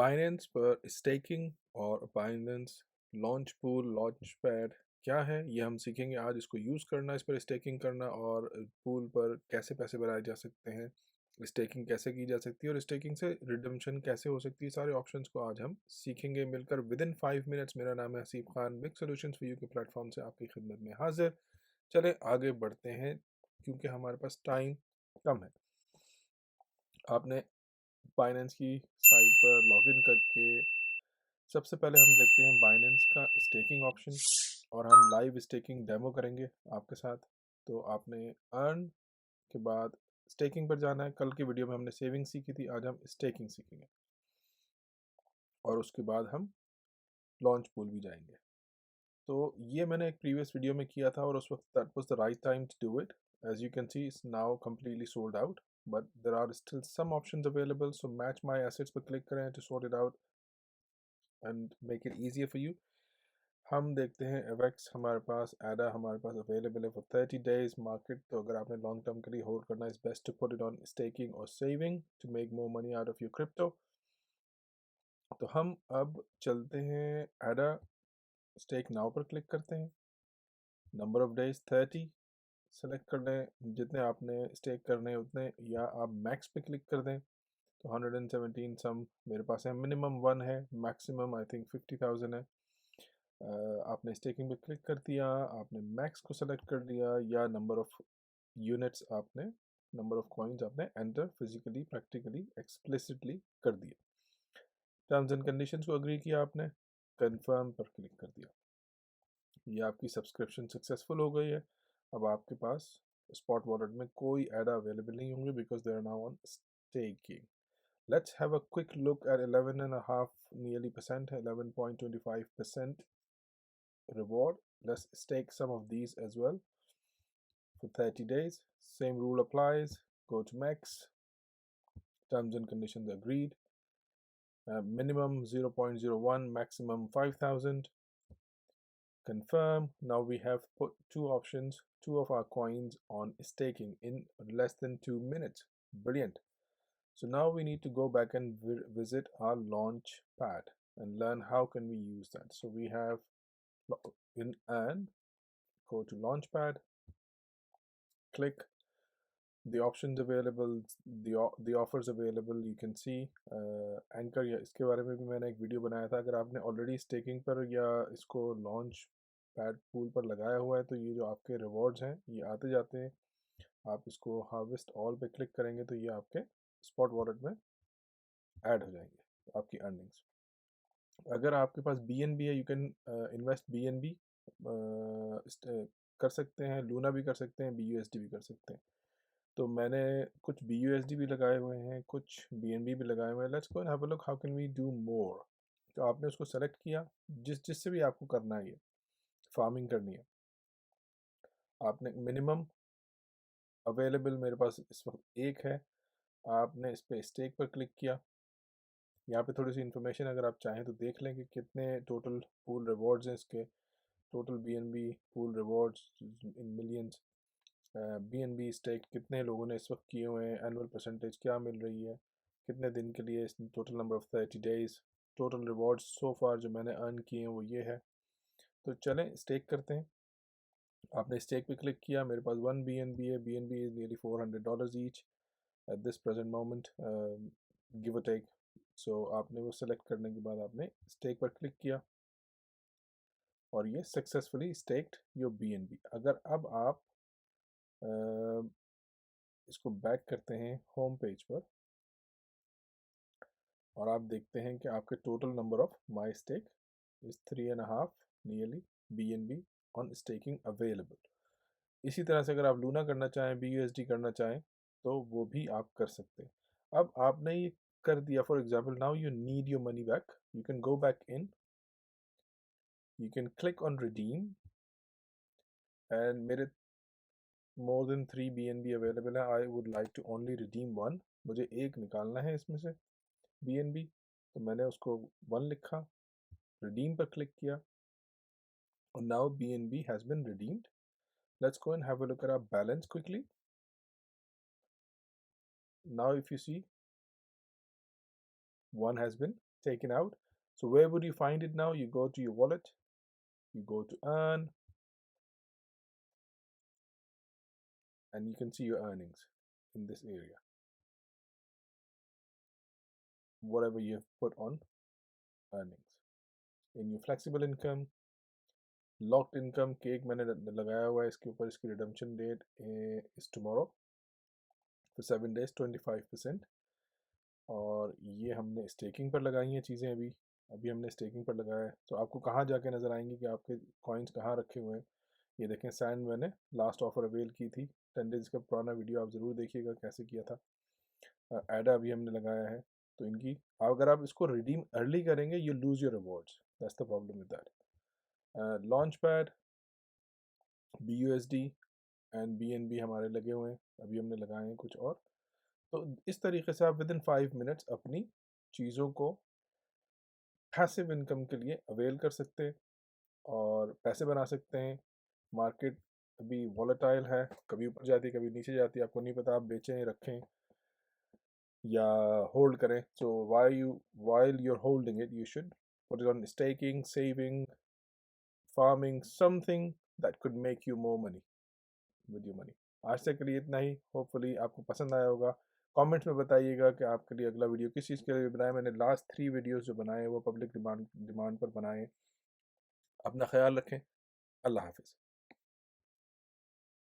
Binance पर staking और Binance launch pool launch pad क्या है ये हम सीखेंगे आज। इसको यूज़ करना, इस पर स्टेकिंग करना और पूल पर कैसे पैसे बनाए जा सकते हैं, स्टेकिंग कैसे की जा सकती है और स्टेकिंग से रिडम्पशन कैसे हो सकती है। सारे ऑप्शंस को आज हम सीखेंगे मिलकर विद इन 5 मिनट्स। मेरा नाम है Haseeb Khan, big solutions for you के प्लेटफॉर्म से आपकी खिदमत में हाजिर। चले आगे बढ़ते हैं क्योंकि हमारे पास टाइम कम है। आपने बाइनेंस की साइट पर लॉगिन करके सबसे पहले हम देखते हैं बाइनेंस का स्टेकिंग ऑप्शन और हम लाइव स्टेकिंग डेमो करेंगे आपके साथ। तो आपने अर्न के बाद स्टेकिंग पर जाना है। कल की वीडियो में हमने सेविंग सीखी थी, आज हम स्टेकिंग सीखेंगे और उसके बाद हम लॉन्च पूल भी जाएंगे। तो ये मैंने एक प्रीवियस वीडियो में किया था और उस वक्त that was the right time to do it. As you can see it's now completely sold out, but there are still some options available, so match my assets पर क्लिक करें to sort it out and make it easier for you। हम देखते हैं एवेक्स हमारे पास, एडा हमारे पास available है for 30 days market. तो अगर आपने लॉन्ग टर्म के लिए होल्ड करना है, it's best to put it on staking और saving to make more money out of your crypto. तो हम अब चलते हैं एडा, स्टेक नाउ पर क्लिक करते हैं। नंबर ऑफ डेज 30 सेलेक्ट कर लें, जितने आपने स्टेक करने हैं उतने, या आप मैक्स पे क्लिक कर दें। तो 117 सम मेरे पास है, मिनिमम 1 है, मैक्सिमम आई थिंक 50,000 है। आपने स्टेकिंग पे क्लिक कर दिया, आपने मैक्स को सेलेक्ट कर दिया या नंबर ऑफ यूनिट्स आपने, नंबर ऑफ कॉइन्स आपने एंटर फिजिकली प्रैक्टिकली एक्सप्लिसिटली कर दिया। टर्म्स एंड कंडीशंस को अग्री किया आपने, कंफर्म पर क्लिक कर दिया। ये आपकी सब्सक्रिप्शन सक्सेसफुल हो गई है। अब आपके पास स्पॉट वॉलेट में कोई एडा अवेलेबल नहीं होंगे because they are now on staking. Let's have a quick look at 11.5 nearly percent, 11.25% reward. Let's stake some of these as well for 30 days. Same rule applies. Go to max. Terms and conditions agreed. Minimum 0.01, maximum 5,000. Confirm. Now we have put two options, two of our coins on staking in less than 2 minutes. Brilliant. So now we need to go back and visit our launch pad and learn how can we use that. So we have in and go to launchpad, click the options available, the offers available, you can see anchor, या इसके बारे में भी मैंने एक video बनाया था। अगर आपने ऑलरेडी स्टेकिंग पर या इसको लॉन्च पैड पूल पर लगाया हुआ है तो ये जो आपके रिवॉर्ड्स हैं ये आते जाते हैं। आप इसको हार्वेस्ट ऑल पे क्लिक करेंगे तो ये आपके स्पॉट वॉलेट में ऐड हो जाएंगे आपकी अर्निंग्स। अगर आपके पास BNB है, यू कैन इन्वेस्ट BNB कर सकते हैं, लूना भी कर सकते हैं, BUSD भी कर सकते हैं। तो मैंने कुछ BUSD भी लगाए हुए हैं, कुछ BNB भी लगाए हुए हैं। Let's go and have a look how can we do more. तो आपने उसको सेलेक्ट किया, जिससे भी आपको करना है, ये फार्मिंग करनी है। आपने मिनिमम अवेलेबल मेरे पास इस वक्त एक है, आपने इस पर स्टेक पर क्लिक किया। यहाँ पे थोड़ी सी इन्फॉर्मेशन अगर आप चाहें तो देख लें कि कितने टोटल पूल रिवॉर्ड्स हैं इसके। Total BNB pool rewards in millions. BNB stake कितने लोगों ने इस वक्त किए हुए हैं, एनुअल परसेंटेज क्या मिल रही है, कितने दिन के लिए, total number of 30 days, total rewards so far जो मैंने अर्न किए हैं वो ये है। तो चलें स्टेक करते हैं। आपने स्टेक पे क्लिक किया, मेरे पास 1 BNB है। BNB is nearly $400 each at this present moment, give a take. So आपने वो सेलेक्ट करने के बाद आपने स्टेक पर क्लिक किया और ये सक्सेसफुली स्टेक्ड योर BNB। अगर अब आप इसको बैक करते हैं होम पेज पर और आप देखते हैं कि आपके total number of my stake is 3.5 nearly BNB on staking available. इसी तरह से अगर आप लूना करना चाहें, BUSD करना चाहें तो वो भी आप कर सकते हैं। अब आपने ये कर दिया, for example now you need your money back, you can go back in, you can click on redeem and मेरे more than 3 BNB अवेलेबल है। I would like to only redeem one, मुझे एक निकालना है इसमें से BNB। तो मैंने उसको 1 लिखा, redeem पर क्लिक किया और now BNB has been redeemed। Let's go and have a look at our balance quickly। Now if you see 1 has been taken out. So where would you find it now? You go to your wallet, you go to earn, and you can see your earnings in this area, whatever you have put on earnings. In your flexible income, locked income के एक मैंने लगाया हुआ है इसके ऊपर, इसकी redemption date is tomorrow for 7 days 25%। और ये हमने स्टेकिंग पर लगाई हैं चीज़ें, अभी अभी हमने स्टेकिंग पर लगाया है। तो आपको कहाँ जाके नज़र आएंगे कि आपके कॉइन्स कहाँ रखे हुए हैं। ये देखें, सैंड मैंने लास्ट ऑफर अवेल की थी, 10 days का पुराना वीडियो आप ज़रूर देखिएगा कैसे किया था। एडा भी हमने लगाया है। तो इनकी अगर आप इसको रिडीम अर्ली करेंगे, you lose your rewards, that's the problem with that. Launch pad, BUSD and BNB हमारे लगे हुए हैं, अभी हमने लगाए हैं कुछ और। तो इस तरीके से आप विद इन 5 minutes अपनी चीज़ों को पैसिव इनकम के लिए अवेल कर सकते हैं और पैसे बना सकते हैं। मार्केट अभी वॉलेटाइल है, कभी ऊपर जाती है कभी नीचे जाती है, आपको नहीं पता आप बेचें रखें या होल्ड करें। So while you are holding it, you should put it on staking, saving, farming, something that could make you more money with your money. आज तक के लिए इतना ही, होपफुली आपको पसंद आया होगा। कमेंट्स में बताइएगा कि आपके लिए अगला वीडियो किस चीज़ के लिए बनाया। मैंने लास्ट 3 वीडियोस जो बनाए वो पब्लिक डिमांड पर बनाए। अपना ख्याल रखें। अल्लाह हाफिज़।